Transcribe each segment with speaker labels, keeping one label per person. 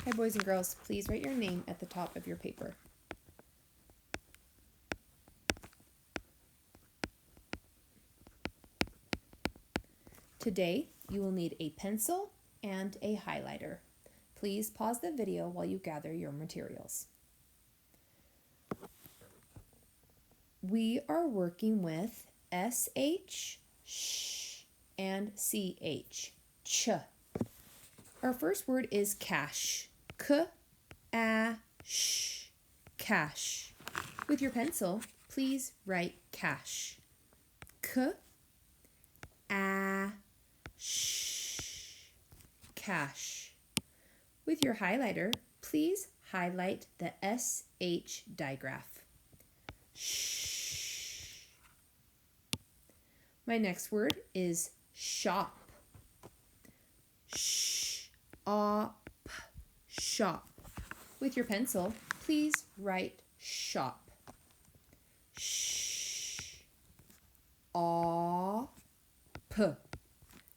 Speaker 1: Hi, boys and girls. Please write your name at the top of your paper. Today, you will need a pencil and a highlighter. Please pause the video while you gather your materials. We are working with SH, sh, and CH, ch. Our first word is cash, k-a-sh, cash. With your pencil, please write cash, k-a-sh, cash. With your highlighter, please highlight the SH digraph. Shh. My next word is shop. Shop. Shop. With your pencil, please write shop. Shop.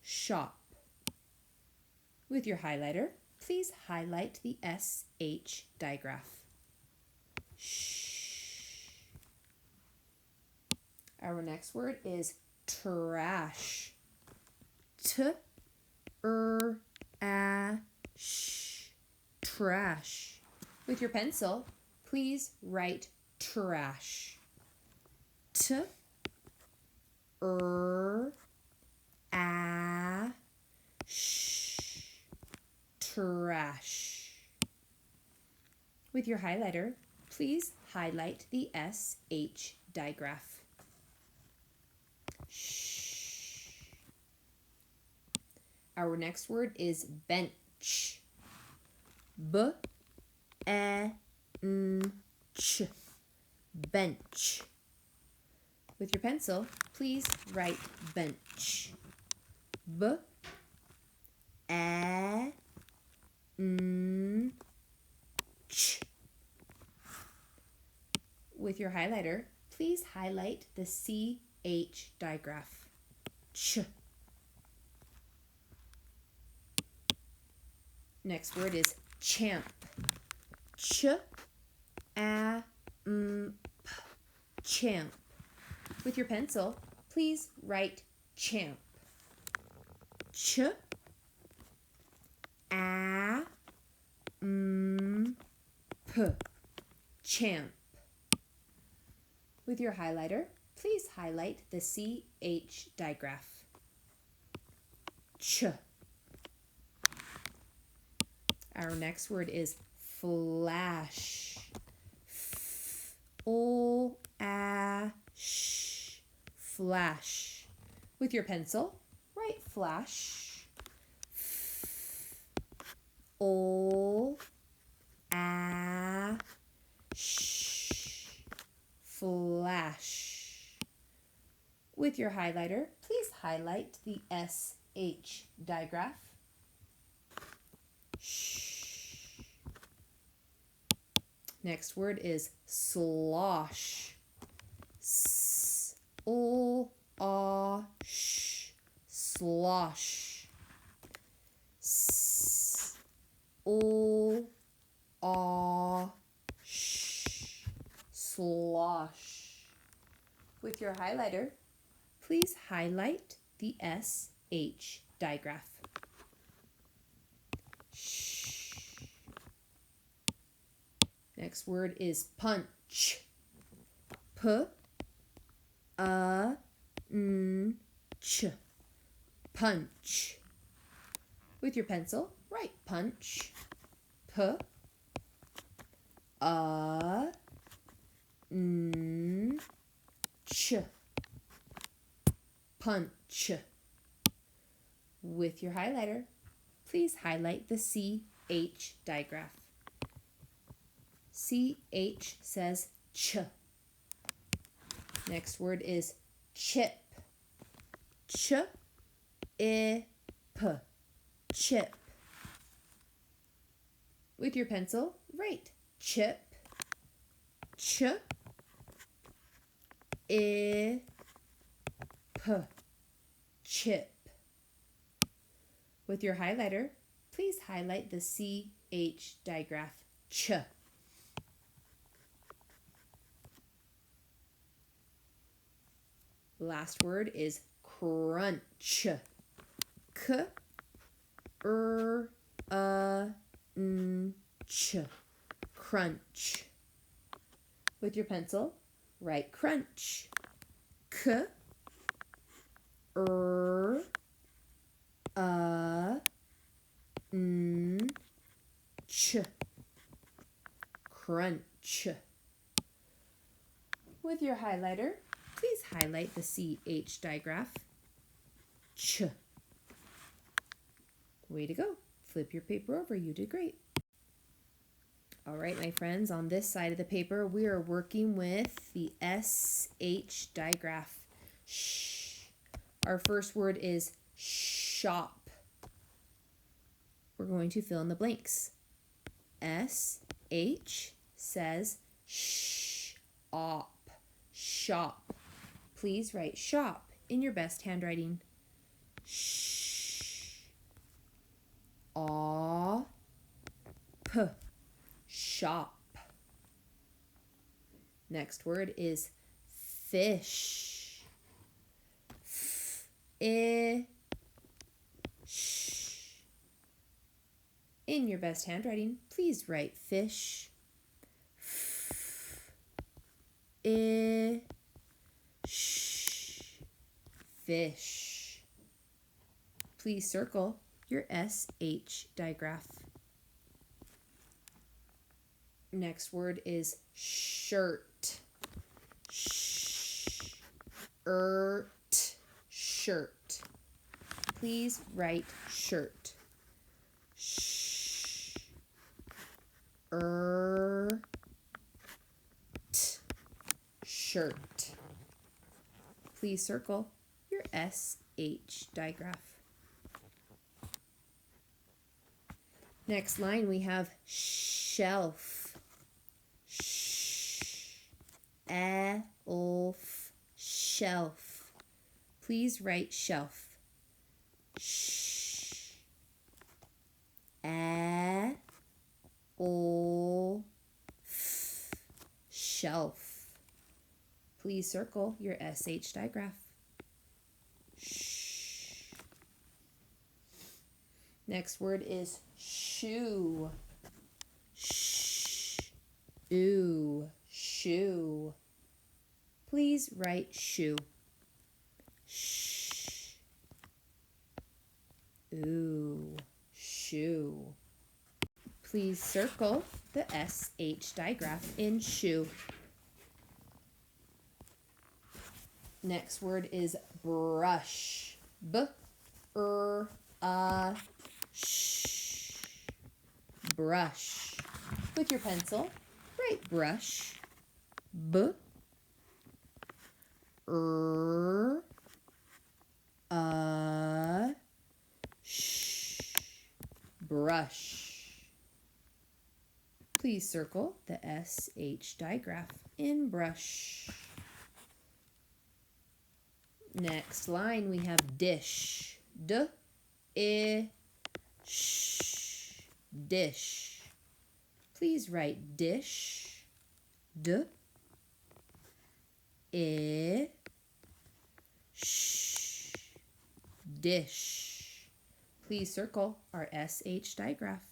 Speaker 1: Shop. With your highlighter, please highlight the SH digraph. Shh. Our next word is trash. T-r-a-sh. Trash. With your pencil, please write trash. T-r-a-sh. Trash. With your highlighter, please highlight the SH digraph. Shh. Our next word is bench. B-e-n-ch. Bench. With your pencil, please write bench. B-e-n-ch. With your highlighter, please highlight the CH digraph. Ch. Next word is champ. Ch-a-m-p. Champ. With your pencil, please write champ. Ch-a-m-p. Champ. With your highlighter, please highlight the CH digraph. Ch. Our next word is flash. F-o-a-sh. Flash. With your pencil, write flash. F-o-a-sh. Flash. With your highlighter, please highlight the SH digraph. Shh. Next word is slosh. S-o-a-sh. Slosh. S-o-a-sh. Slosh. With your highlighter, please highlight the SH digraph. Shh. Next word is punch. P-a-n-ch. Punch. With your pencil, write punch. P-a-n-ch. Punch. With your highlighter, please highlight the CH digraph. CH says ch. Next word is chip. Ch-I-p. Chip. With your pencil, write chip. Ch-I-p. Chip. With your highlighter, Please highlight the CH digraph ch. Last word is crunch. K, n, ch. Crunch. With your pencil, write crunch. K, n, ch. Crunch. With your highlighter, please highlight the CH digraph ch. Way to go. Flip your paper over. You did great. All right, my friends, on this side of the paper, we are working with the SH digraph. Shh. Our first word is shop. We're going to fill in the blanks. SH says shop. Shop. Please write shop in your best handwriting. Shop. Next word is fish. In your best handwriting, please write fish. Fish. Please circle your SH digraph. Next word is shirt. Shirt. Please write shirt. Shirt. Please circle your SH digraph. Next line we have shelf. Shelf. Please write shelf. Shelf. Please circle your SH digraph. Next word is shoe. Shoe. Please write shoe. Shoe. Please circle the SH digraph in shoe. Next word is brush. Brush. With your pencil, write brush. Brush. Please circle the SH digraph in brush. Next line we have dish. Dish. Please write dish. Dish. Please circle our SH digraph.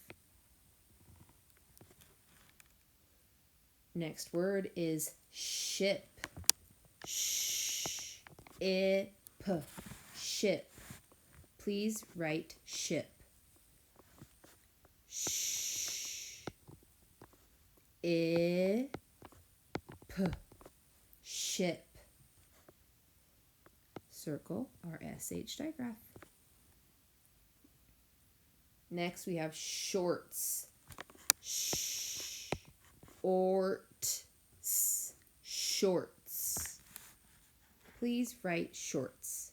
Speaker 1: Next word is ship. Ship. Please write ship. Ship. Circle our SH digraph. Next we have shorts. Shorts. Please write shorts.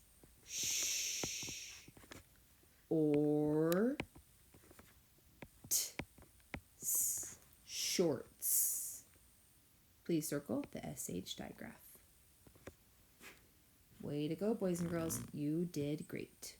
Speaker 1: Shorts. Please circle the SH digraph. Way to go, boys and girls. You did great.